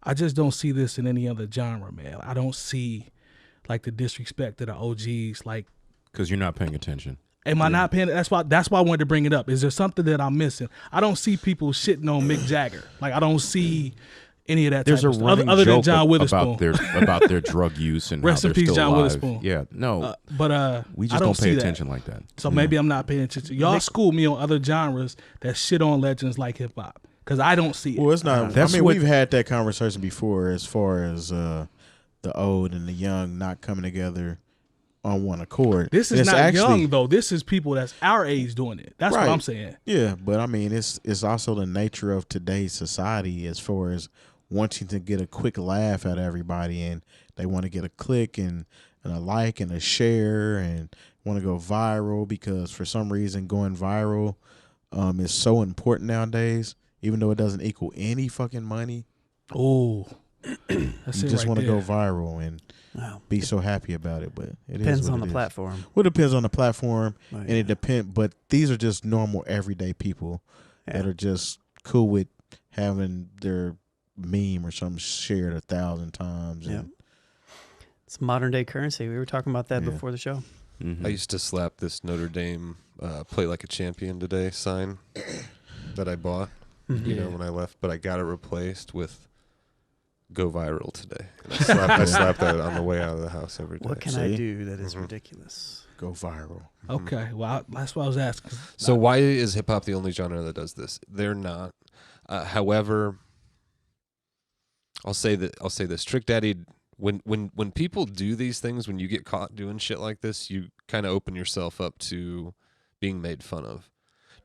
I just don't see this in any other genre, man. I don't see like the disrespect to the OGs, like because you're not paying attention. Am I not paying? That's why I wanted to bring it up. Is there something that I'm missing? I don't see people shitting on Mick Jagger. Like I don't see any of that. There's type a of stuff. running other than joke John Witherspoon about their drug use and rest how in they're peace, still John alive. Witherspoon. Yeah, no, but we just I don't pay see attention that. like that. So maybe I'm not paying attention. Y'all school me on other genres that shit on legends like hip hop because I don't see it. Well, it's not. I mean, we've had that conversation before as far as the old and the young not coming together on one accord. This is not actually young though. This is people that's our age doing it. That's what I'm saying. Yeah, but I mean, it's also the nature of today's society as far as wanting to get a quick laugh at everybody, and they want to get a click and a like and a share and want to go viral because for some reason going viral is so important nowadays, even though it doesn't equal any fucking money. Oh, you just want to go viral and be so happy about it, but it depends on the platform. Well, it depends on the platform, and it depends. But these are just normal, everyday people that are just cool with having their meme or something shared 1,000 times. Yeah, it's modern day currency. We were talking about that before the show. Mm-hmm. I used to slap this Notre Dame "Play Like a Champion Today" sign that I bought, you know, when I left, but I got it replaced with "Go Viral Today." And I slapped that on the way out of the house every day. What can I do that is ridiculous? Go viral. Okay, well, that's what I was asking. So why is hip hop the only genre that does this? They're not. However, I'll say this: Trick Daddy. When people do these things, when you get caught doing shit like this, you kind of open yourself up to being made fun of.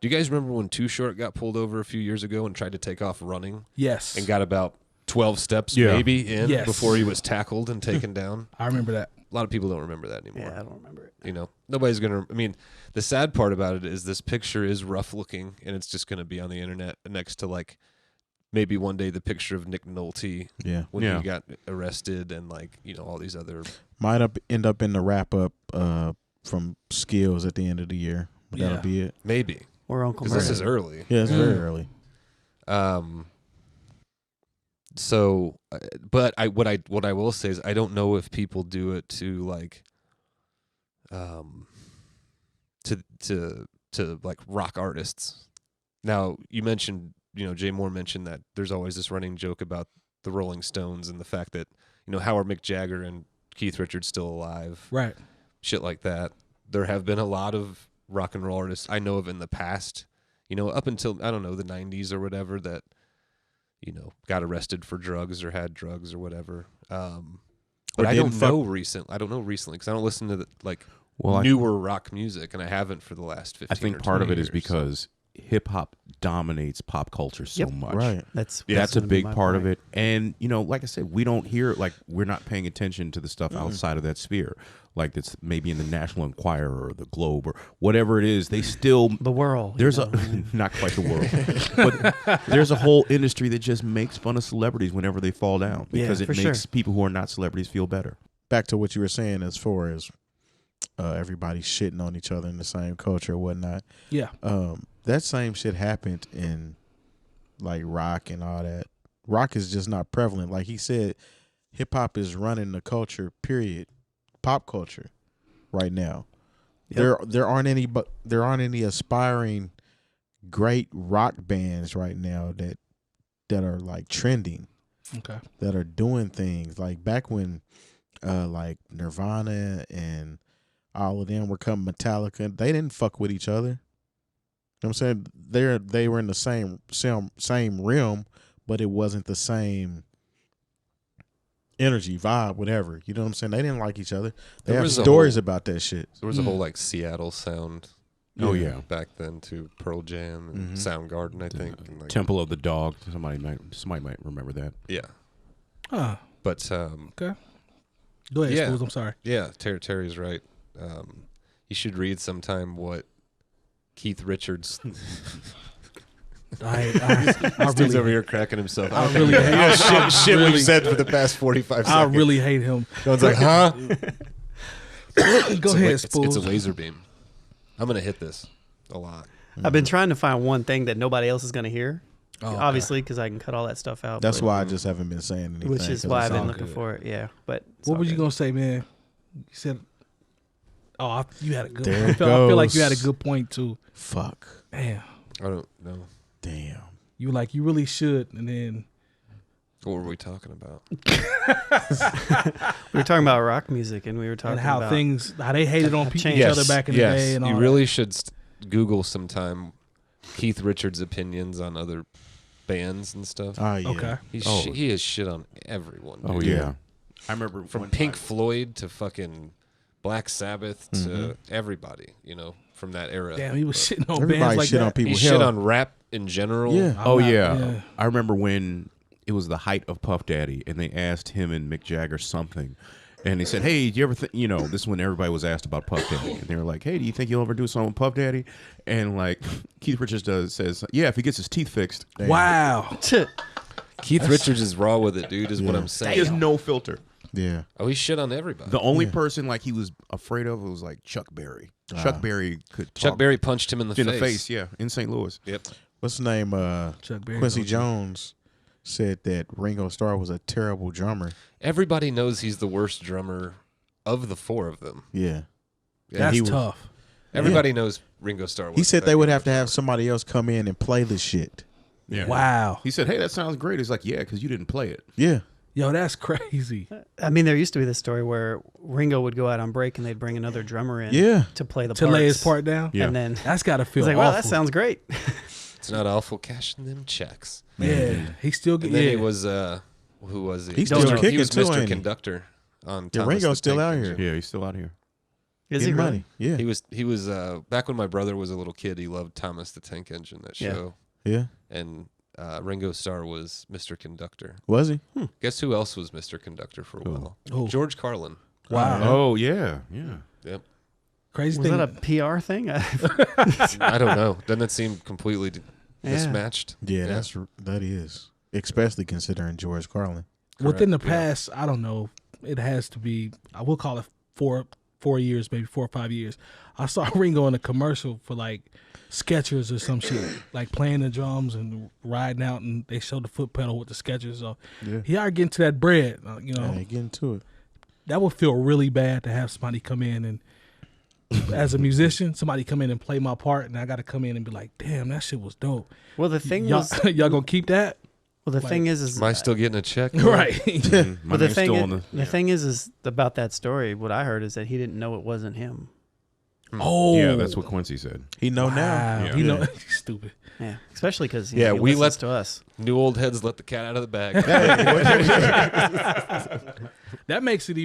Do you guys remember when Too Short got pulled over a few years ago and tried to take off running? Yes. And got about 12 steps maybe in before he was tackled and taken down? I remember that. A lot of people don't remember that anymore. Yeah, I don't remember it. You know, nobody's going to... I mean, the sad part about it is this picture is rough looking, and it's just going to be on the internet next to, like, maybe one day the picture of Nick Nolte when he got arrested and, like, you know, all these other... Might end up in the wrap-up from Skills at the end of the year. That'll be it. Maybe. Or Uncle Murray. This is early. Yeah, it's very early. So, but what I will say is I don't know if people do it to like, to like rock artists. Now you mentioned, you know, Jay Moore mentioned that there's always this running joke about the Rolling Stones and the fact that, you know, how are Mick Jagger and Keith Richards still alive? Right. Shit like that. There have been a lot of rock and roll artists I know of in the past, you know, up until, I don't know, the 90s or whatever that, you know, got arrested for drugs or had drugs or whatever. But I don't know recently because I don't listen to newer rock music, and I haven't for the last 15 I think or part of it years. is because hip hop dominates pop culture so much. Right. That's a big part of it. And, you know, like I said, we don't hear, like, we're not paying attention to the stuff outside of that sphere. Like, that's maybe in the National Enquirer or the Globe or whatever it is. They still... The world. There's not quite the world. But there's a whole industry that just makes fun of celebrities whenever they fall down because it makes people who are not celebrities feel better. Back to what you were saying as far as everybody shitting on each other in the same culture or whatnot. Yeah. That same shit happened in like rock and all that. Rock is just not prevalent. Like he said, hip hop is running the culture, period. Pop culture right now. Yep. There aren't any aspiring great rock bands right now that are like trending. Okay. That are doing things. Like back when like Nirvana and all of them were coming, Metallica, they didn't fuck with each other. You know what I'm saying? They were in the same realm, but it wasn't the same energy, vibe, whatever. You know what I'm saying? They didn't like each other. They have stories about that shit. There was a whole like Seattle sound. Back then to Pearl Jam and Soundgarden, I think. And like, Temple of the Dog. Somebody might remember that. Yeah. But okay. Go ahead, Spoolz, I'm sorry. Yeah, Terry's right. You should read sometime what Keith Richards. I dude's over here cracking himself. I really hate shit we've said for the past 45 seconds. I really hate him. John's like, huh? Go ahead, Spoolz. It's a laser beam. I'm gonna hit this a lot. I've been trying to find one thing that nobody else is gonna hear, Oh, obviously, because I can cut all that stuff out. That's but- why I just haven't been saying anything. Which is 'cause why it's I've been all looking good. for it. Yeah, but it's What all was you good. gonna say, man? You said, "Oh, you had a good." There I it feel like you had a goes. good point too. Fuck. Damn, I don't know. Damn. you were like you really should, and then What were we talking about? We were talking about rock music, and we were talking and how about how they hated on changed. each other back in the day, and all you that. really should Google sometime Keith Richards' opinions on other bands and stuff. Oh yeah. Okay. He has shit on everyone. Oh dude. yeah. I remember From one Pink time- Floyd to fucking Black Sabbath to Mm-hmm. everybody, from that era. Damn, he was shitting on Everybody bands like shit that. on people. He Hell, shit on rap in general. Yeah. I'm Oh not- yeah. I remember when it was the height of Puff Daddy, and they asked him and Mick Jagger something, and they said, "Hey, do you ever think?" This is when everybody was asked about Puff Daddy, and they were like, "Hey, do you think you'll ever do something with Puff Daddy?" And like Keith Richards says, "Yeah, if he gets his teeth fixed." Wow. Keith Richards is raw with it, dude, is what I'm He saying. has no filter. Yeah. Oh, he shit on everybody. The only person like he was afraid of was like Chuck Berry. Chuck Berry could Chuck talk Berry punched him in the face. yeah, in St. Louis. Yep. What's his name? Chuck Berry, Quincy don't you? Jones said that Ringo Starr was a terrible drummer. Everybody knows he's the worst drummer of the four of them. Yeah. That's he was- tough. Everybody knows Ringo Starr. He said wasn't they that would good have of to a have drummer. somebody else come in and play the shit. Yeah. Wow. He said, "Hey, that sounds great." He's like, "Yeah, because you didn't play it." Yeah. Yo, that's crazy. I mean, there used to be this story where Ringo would go out on break and they'd bring another drummer in Yeah. to play the To lay his parts. part down. Yeah. And then That's got to feel he's like, awful. "Wow, that sounds great." It's not awful cashing them checks. Yeah, he still get. And then Yeah, he was who was he? He's still Mr. kicking He was too, Mr. ain't he? Conductor on Yeah, Thomas Ringo's the still Tank out Engine. here. Yeah, he's still out here. Is he Getting really? money. Yeah. He was back when my brother was a little kid. He loved Thomas the Tank Engine, that Yeah. show, Yeah. and Ringo Starr was Mr. Conductor. Was he? Guess who else was Mr. Conductor for a while? Who? George Carlin. wow. Oh yeah, yeah. Yep. Crazy Was thing. that a PR thing? I don't know. Doesn't it seem completely Yeah. mismatched? Yeah, that is. Especially considering George Carlin. Within the Correct, yeah. past, I don't know. It has to be. I will call it 4 years, maybe 4 or 5 years. I saw Ringo in a commercial for like Skechers or some shit, like playing the drums and riding out, and they showed the foot pedal with the Skechers. So Yeah. he ought to get into that bread. Yeah, get into it. That would feel really bad to have somebody come in and, as a musician, somebody come in and play my part, and I got to come in and be like, "Damn, that shit was dope." Well, the thing Y'all, was, y'all gonna keep that, well, the thing is Am I still getting a check? right? My But the name's thing, still is, on the thing is about that story. What I heard is that he didn't know it wasn't him. Oh, Yeah, that's what Quincy said. He know wow. now. Yeah. You know, stupid. Yeah, especially because Yeah, he we listens let- to us. New old heads let the cat out of the bag. That makes it